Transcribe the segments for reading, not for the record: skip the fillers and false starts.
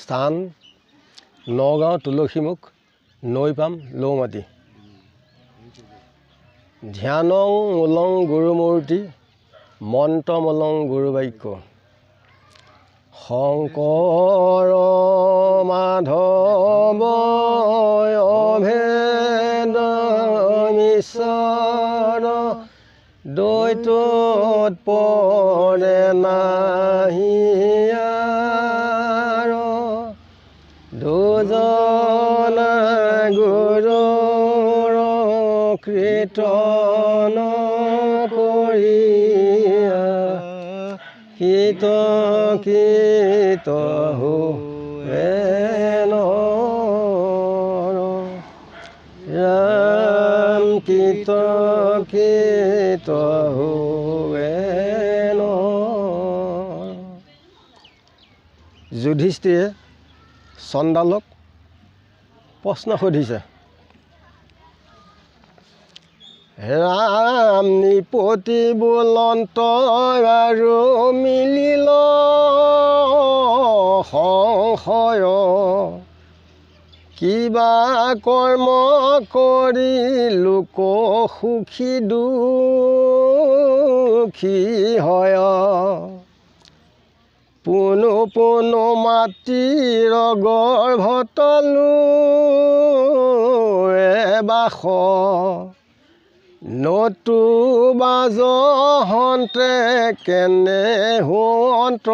স্থান নগাঁও তুলসীমুখ নৈপাম লৌমাটি। ধ্যানং মূলং গুৰুমূৰ্তি মন্ত্ৰমূলং গুৰুবাক্য শংকৰ মাধৱ অভেদ মিশ্ৰ দ্বৈতত পৰে নাহি আৰ দুজন গুৰুৰ কীৰ্তন কৰিয়া কীত হুৱে ৰাম কীত হুৱে। যুধিষ্ঠিৰে চণ্ডালক প্ৰশ্ন সুধিছে, ৰাম নিপতি বুলন্ত আৰু মিলিল সংশয় কিবা কৰ্ম কৰি লোক সুখী দুখী হয় পুনু পুনু মাতৃৰ গৰ্ভত বাস নতুবা জহন্তে কেনে হুৱন্ত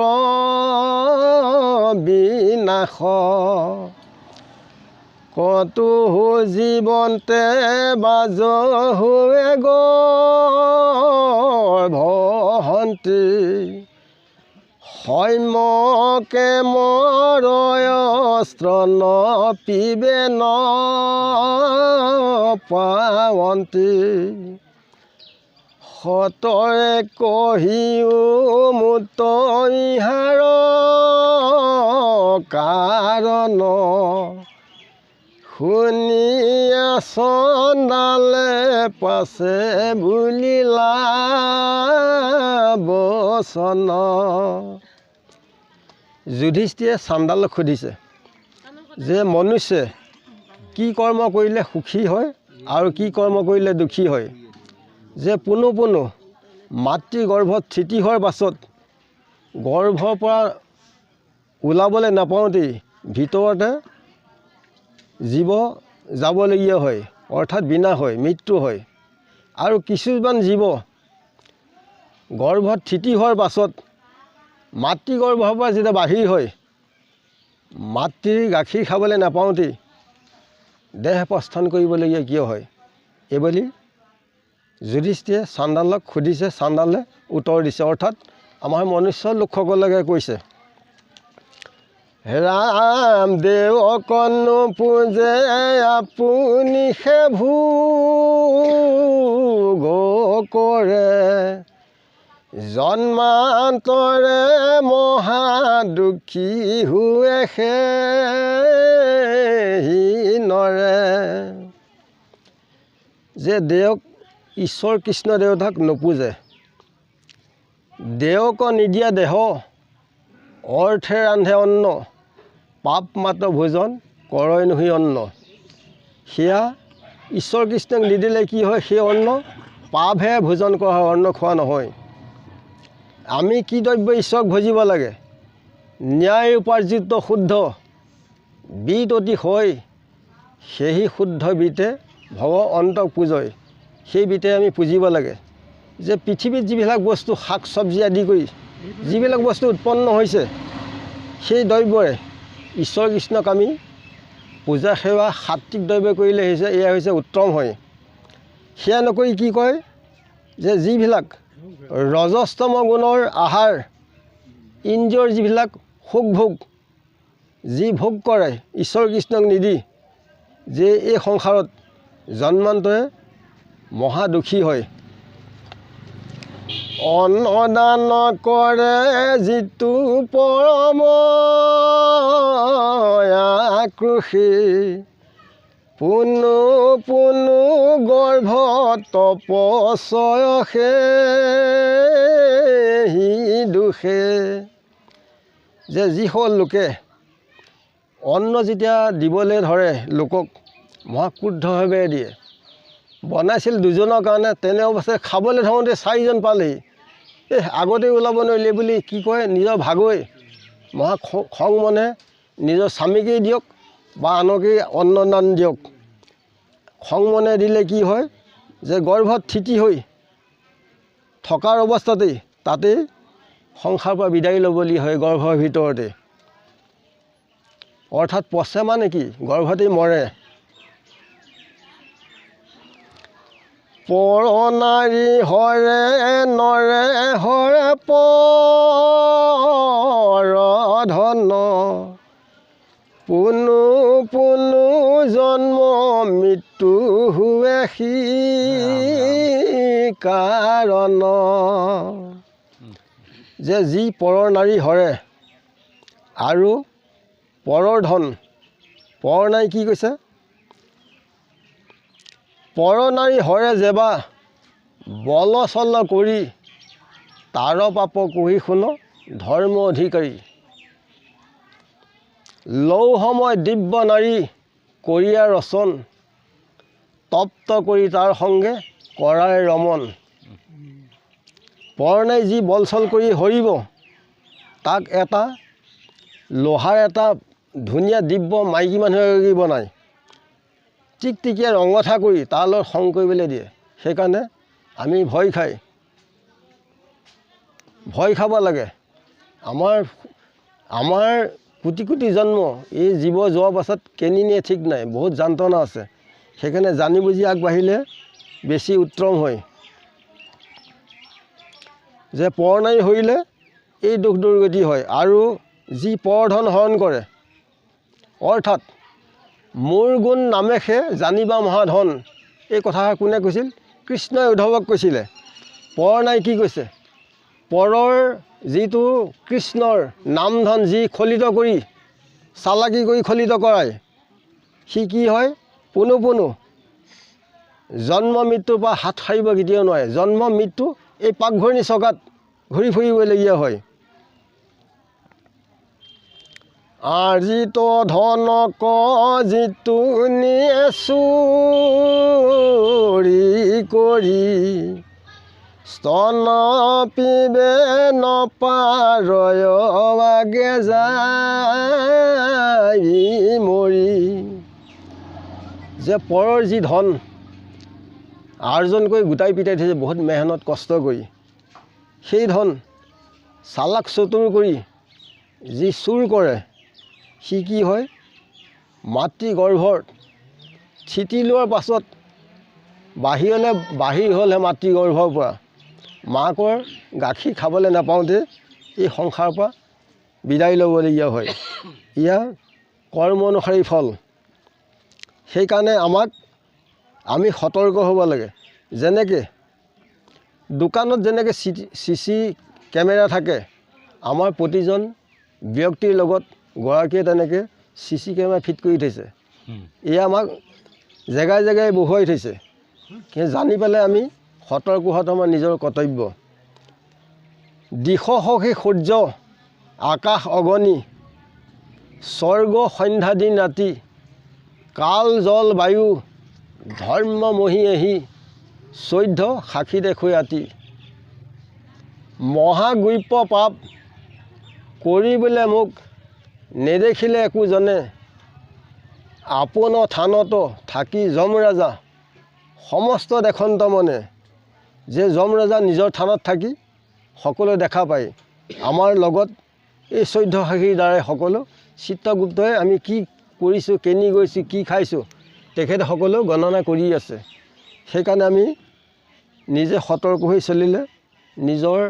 বিনাশ কতো জীৱন্তে বাজ হুৱে গৰ্ভহন্তি সৈমকে মৰয় অস্ত্ৰ নপিবে ন পাৱন্তী সতৰে কহিও মুত ইহাৰ কাৰণ শুনিয়া চণ্ডালে পাছে বুলিলা বচন। যুধিষ্ঠিৰে চণ্ডালক সুধিছে যে মনুষ্যে কি কৰ্ম কৰিলে সুখী হয় আৰু কি কৰ্ম কৰিলে দুখী হয়, যে পুনু পুনু মাতৃ গৰ্ভত স্থিতি হোৱাৰ পাছত গৰ্ভৰ পৰা ওলাবলৈ নাপাওঁতেই ভিতৰতে জীৱ যাবলগীয়া হয়, অৰ্থাৎ বিনাশ হয়, মৃত্যু হয়। আৰু কিছুমান জীৱ গৰ্ভত স্থিতি হোৱাৰ পাছত মাতৃ গৰ্ভৰ পৰা যেতিয়া বাহিৰ হয় মাতৃৰ গাখীৰ খাবলৈ নাপাওঁতেই দেহ প্ৰস্থান কৰিবলগীয়া কিয় হয়, এইবুলি যুধিষ্ঠিৰে চণ্ডালক সুধিছে। চণ্ডালে উত্তৰ দিছে, অৰ্থাৎ আমাৰ মনুষ্য লোকসকলকে কৈছে, ৰাম দেৱকনো পূজে আপুনি ভোগ কৰে জন্মান্তৰে মহা দুখী হুৱে সেই নৰে। যে দেৱক ঈশ্বৰ কৃষ্ণ দেৱতাক নোপূজে, দেৱক নিদিয়া দেহ অৰ্থে ৰান্ধে অন্ন পাপ মাত্ৰ ভোজন কৰয় নহি অন্ন। সেয়া ঈশ্বৰ কৃষ্ণক নিদিলে কি হয়, সেই অন্ন পাপহে ভোজন কৰা হয়, অন্ন খোৱা নহয়। আমি কি দ্ৰব্য ঈশ্বৰক ভজিব লাগে, ন্যায় উপাৰ্জিত শুদ্ধ বিত অতি হয় সেই শুদ্ধ বিতে ভৱ অন্তক পূজয়, সেই বিতে আমি পুজিব লাগে। যে পৃথিৱীত যিবিলাক বস্তু শাক চব্জি আদি কৰি যিবিলাক বস্তু উৎপন্ন হৈছে সেই দ্ৰব্যৰে ঈশ্বৰ কৃষ্ণক আমি পূজা সেৱা সাত্বিক দ্ৰব্য কৰিলে হৈছে এয়া হৈছে উত্তম হয়। সেয়া নকৰি কি কয় যে যিবিলাক ৰজস্তম গুণৰ আহাৰ ইন্দ্ৰিয়ৰ যিবিলাক সুখ ভোগ যি ভোগ কৰে ঈশ্বৰ কৃষ্ণক নিদি যে এই সংসাৰত জন্মান্তৰে মহা দুখী হয়। অন্নদান কৰে যিটো পৰম আক্ৰোশী পুনু পুনু গৰ্ভ তপস্বয় সেই দুখে। যে যিসকল লোকে অন্ন যেতিয়া দিবলৈ ধৰে লোকক মহাক্ৰুদ্ধভাৱে দিয়ে। বনাইছিল দুজনৰ কাৰণে, তেনে অৱস্থাত খাবলৈ ধৰোঁতে 4জন পালেহি। আগতে ওলাব নোৱাৰিলে বুলি কি কয়, নিজৰ ভাগৈ মহা খং মনে নিজৰ স্বামীকেই দিয়ক বা আনকেই অন্নদান দিয়ক। খং মনে দিলে কি হয় যে গৰ্ভত থিতি হৈ থকাৰ অৱস্থাতেই তাতেই সংসাৰৰ পৰা বিদায় ল'বলগীয়া হয়, গৰ্ভৰ ভিতৰতে। অৰ্থাৎ পচে মানে কি, গৰ্ভতেই মৰে। পৰ নাৰী হৰে নৰে হৰে পৰ ধন, পুনু পুনু জন্ম মৃত্যু হুৱে সি কাৰণ। যে যি পৰৰ নাৰী হৰে আৰু পৰৰ ধন, পৰ নাই কি কৈছে, পৰ নাৰী হৰে যেবা বল চল কৰি, তাৰ পাপ কহি শুন ধৰ্ম অধিকাৰী। লৌহময় দিব্য নাৰী কৰিয়া ৰচন, তপ্ত কৰি তাৰ সংগে কৰাৰ ৰমন। পৰ নাই যি বলচল কৰি হৰিব, তাক এটা লোহাৰ এটা ধুনীয়া দিব্য মাইকী মানুহ এগৰাকী বনায়, টিকটিকীয়া ৰঙঠা কৰি তাৰ লগত খং কৰিবলৈ দিয়ে। সেইকাৰণে আমি ভয় খাব লাগে। আমাৰ কোটি কোটি জন্ম এই জীৱ যোৱাৰ পাছত কেনি নিয়ে ঠিক নাই, বহুত যন্ত্ৰণা আছে। সেইকাৰণে জানি বুজি আগবাঢ়িলে বেছি উত্তম হয়। যে পৰ নাৰী হৰিলে এই দুখ দুৰ্গতি হয়। আৰু যি পৰধন হৰণ কৰে, অৰ্থাৎ মোৰ গুণ নামেষে জানিবা মহাধন, এই কথাষাৰ কোনে কৈছিল? কৃষ্ণই উদ্ধৱক কৈছিলে। পৰ নাই কি কৈছে, পৰৰ যিটো কৃষ্ণৰ নাম ধন যি খলিত কৰি চালাকি কৰি খলিত কৰায়, সি কি হয়, পুনু পুনু জন্ম মৃত্যুৰ পৰা হাত সাৰিব কেতিয়াও নোৱাৰে। জন্ম মৃত্যু এই পাকঘূৰ্ণি চকাত ঘূৰি ফুৰিবলগীয়া হয়। আৰ্জিত ধনক যিটো নিয়ে চুৰি কৰি, স্তন পিবে নপাৰয় আগে যাই মৰি। যে পৰৰ যি ধন আৰ্জন কৰি গোটাই পিটাই থৈছে বহুত মেহনত কষ্ট কৰি, সেই ধন চালাক চতুৰ কৰি যি চুৰ কৰে, সি কি হয়, মাতৃ গৰ্ভত থিতি লোৱাৰ পাছত বাহিৰ হ'লহে মাতৃ গৰ্ভৰ পৰা, মাকৰ গাখীৰ খাবলৈ নাপাওঁতে এই সংসাৰৰ পৰা বিদায় ল'বলগীয়া হয়। ইয়াৰ কৰ্ম অনুসাৰী ফল। সেইকাৰণে আমি সতৰ্ক হ'ব লাগে। যেনেকৈ দোকানত যেনেকৈ CC কেমেৰা থাকে, আমাৰ প্ৰতিজন ব্যক্তিৰ লগত গৰাকীয়ে তেনেকৈ CC কেমেৰা ফিট কৰি থৈছে। এয়া আমাক জেগাই জেগাই বহুৱাই থৈছে। কিন্তু জানি পেলাই আমি সতৰ্ক হোৱাটো আমাৰ নিজৰ কৰ্তব্য। দিশ সখী সূৰ্য আকাশ অগণি, স্বৰ্গ সন্ধ্যা দিন ৰাতি, কাল জল বায়ু ধৰ্ম মহি আহি, 14 সাক্ষী দেখুৱাই আতি। মহাগুপ্য পাপ কৰিবলৈ মোক নেদেখিলে একোজনে, আপোন থানত থাকি যম ৰাজা সমস্ত দেখন্ত মনে। যে যম ৰজা নিজৰ থানত থাকি সকলো দেখা পায়। আমাৰ লগত এই 14 সাক্ষীৰ দ্বাৰাই সকলো চিত্ৰগুপ্তই আমি কি কৰিছোঁ, কেনি গৈছোঁ, কি খাইছোঁ, তেখেতে সকলো গণনা কৰি আছে। সেইকাৰণে আমি নিজে সতৰ্ক হৈ চলিলে নিজৰ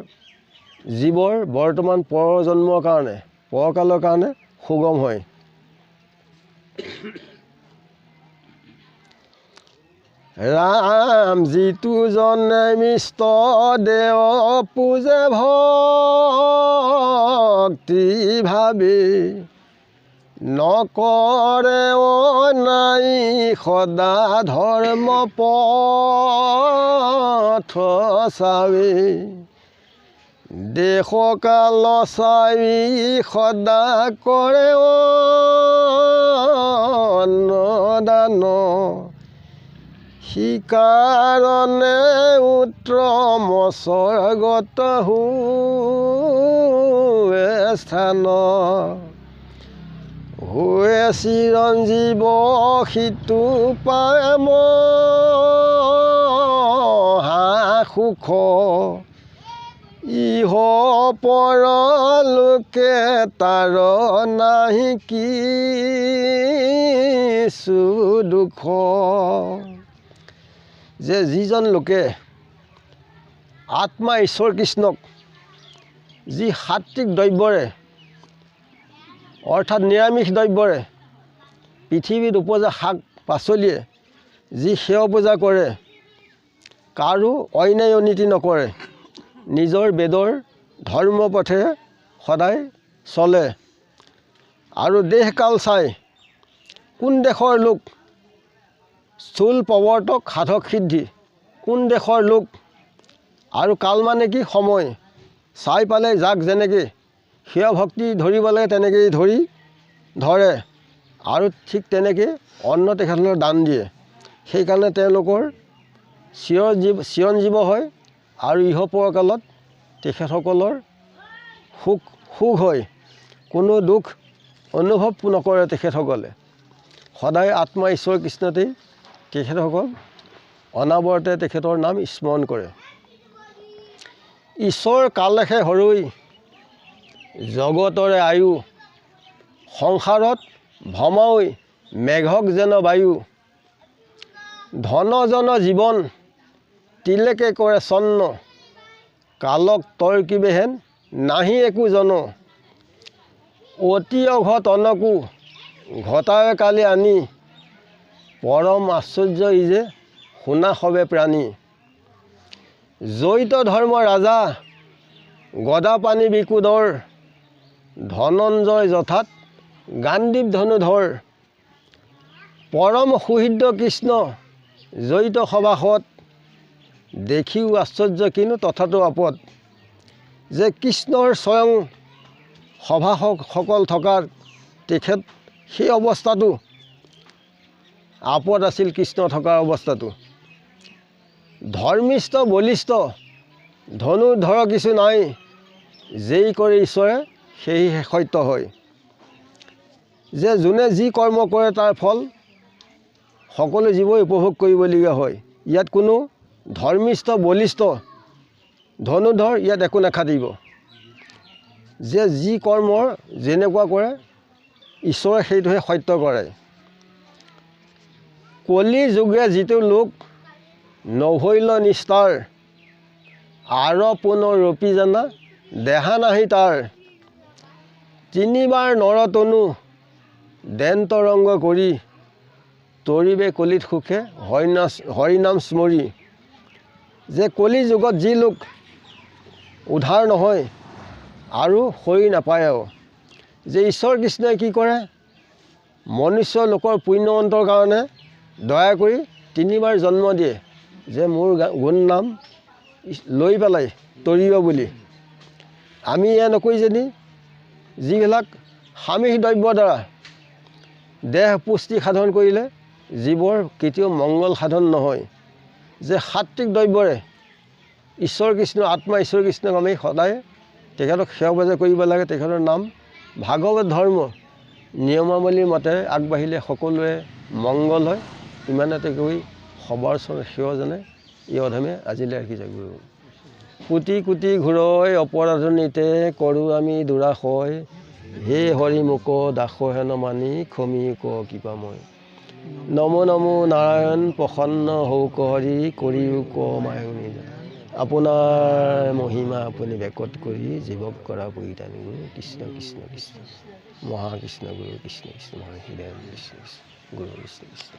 জীৱৰ বৰ্তমান পৰজন্মৰ কাৰণে, পৰকালৰ কাৰণে সুগম হয়। ৰাম যিটো জনে মিষ্ট দেৱ পূজে ভক্তি ভাবি, নকৰে নাই সদা ধৰ্ম পথ চাবি। দেশ কাল চাই সদা কৰে স্থান সিকাৰণে উত্তম স্বৰ্গত হুৱে স্থান হুৱে চিৰঞ্জীৱ সিটো পাম সুখ ইহ পৰলোকে তাৰ নাহি কিছু দুখ। যে যিজন লোকে আত্মা ঈশ্বৰ কৃষ্ণক যি সাত্বিক দ্ৰব্যৰে অৰ্থাৎ নিৰামিষ দ্ৰব্যৰে পৃথিৱীত উপজা শাক পাচলিয়ে যি সেৱা পূজা কৰে, কাৰো অন্যায় অনীতি নকৰে, নিজৰ বেদৰ ধৰ্ম পথেৰে সদায় চলে আৰু দেশকাল চাই কোন দেশৰ লোক স্থূল প্ৰৱৰ্তক সাধক সিদ্ধি, কোন দেশৰ লোক আৰু কাল মানে কি সময় চাই পালে যাক যেনেকৈ সেৱা ভক্তি ধৰিব লাগে তেনেকৈ ধৰে আৰু ঠিক তেনেকৈ অন্ন তেখেতসকলক দান দিয়ে। সেইকাৰণে তেওঁলোকৰ চিৰঞ্জীৱ হয় আৰু ইহ পৰকালত তেখেতসকলৰ সুখ হয়, কোনো দুখ অনুভৱ নকৰে। তেখেতসকলে সদায় আত্মা ঈশ্বৰ কৃষ্ণতেই তেখেতসকল অনাবৰতে তেখেতৰ নাম স্মৰণ কৰে। ঈশ্বৰ কালেহে হৰৈ জগতৰে আয়ু, সংসাৰত ভমাই মেঘক যেন বায়ু, ধনজন জীৱন তিলেকে কৰে চন্ন, কালক তৰ্কিবেহেন নাহি একো জন, অতি অঘটনকো ঘটাৱে কালি আনি, পৰম আশ্চৰ্য ই যে শুনা সবে প্ৰাণী, জৈত ধৰ্ম ৰাজা গদা পানী বিকুদৰ, ধনঞ্জয় যথাত গাণ্ডীৱ ধনুধৰ, পৰম সুহৃদ কৃষ্ণ জৈত সভাসত, দেখিও আশ্চৰ্য কিনো তথাতো আপদ। যে কৃষ্ণৰ স্বয়ং সভাসকল থকাৰ তেখেত সেই অৱস্থাটো আপদ আছিল। কৃষ্ণ থকাৰ অৱস্থাটো ধৰ্মিষ্ঠ বলিষ্ঠ ধনুধৰ কিছু নাই, যেই কৰে ঈশ্বৰে সেই সত্য হয়। যে যোনে যি কৰ্ম কৰে তাৰ ফল সকলো জীৱই উপভোগ কৰিবলগীয়া হয়। ইয়াত কোনো ধৰ্মিষ্ঠ বলিষ্ঠ ধনুধৰ ইয়াত একো নাখাটিব। যে যি কৰ্মৰ যেনেকুৱা কৰে ঈশ্বৰে সেইটোহে সত্য কৰে। কলি যুগে যিটো লোক নহৈল নিষ্ঠাৰ, আৰ পুনৰ ৰপি জানা দেহা নাহি তাৰ, তিনিবাৰ নৰতনু দেন্তৰংগ কৰি, তৰিবে কলিত সুখে হৰিনাম স্মৰি। যে কলি যুগত যি লোক উদ্ধাৰ নহয় আৰু হৰি নাপায়ও, যে ঈশ্বৰ কৃষ্ণই কি কৰে, মনুষ্য লোকৰ পুণ্যৱন্তৰ কাৰণে দয়া কৰি তিনিবাৰ জন্ম দিয়ে, যে মোৰ গুণ নাম লৈ পেলাই তৰিব বুলি। আমি এয়া নকৈ যদি যিবিলাক সামিষ দ্ৰব্যৰ দ্বাৰা দেহ পুষ্টি সাধন কৰিলে জীৱৰ কেতিয়াও মংগল সাধন নহয়। যে সাত্বিক দ্ৰব্যৰে ঈশ্বৰ কৃষ্ণ আত্মা ঈশ্বৰ কৃষ্ণক আমি সদায় তেখেতক সেৱা পূজা কৰিব লাগে। তেখেতৰ নাম ভাগৱত ধৰ্ম নিয়মাৱলীৰ মতে আগবাঢ়িলে সকলোৱে মংগল হয়। ইমানতে কৈ সবৰ সেৱা জনে এই অধমে আজিলৈ ৰাখি যাব। কোটি কোটি ঘূৰৈ অপৰাধনীতে কৰোঁ আমি দুৰাশয়, হে হৰি মোক দাস হেন মানি ক্ষমি ক কৃপাময়। নমো নমো নাৰায়ণ প্ৰসন্ন হৌক হৰি, কৰিও ক মায়ঙি যায়। আপোনাৰ মহিমা আপুনি বেকত কৰি জীৱক কৰা পৰিতানি গুৰু কৃষ্ণ কৃষ্ণ কৃষ্ণ মহাকৃষ্ণ গুৰু কৃষ্ণ কৃষ্ণ মহাহৃদয় কৃষ্ণ কৃষ্ণ গুৰু কৃষ্ণ কৃষ্ণ।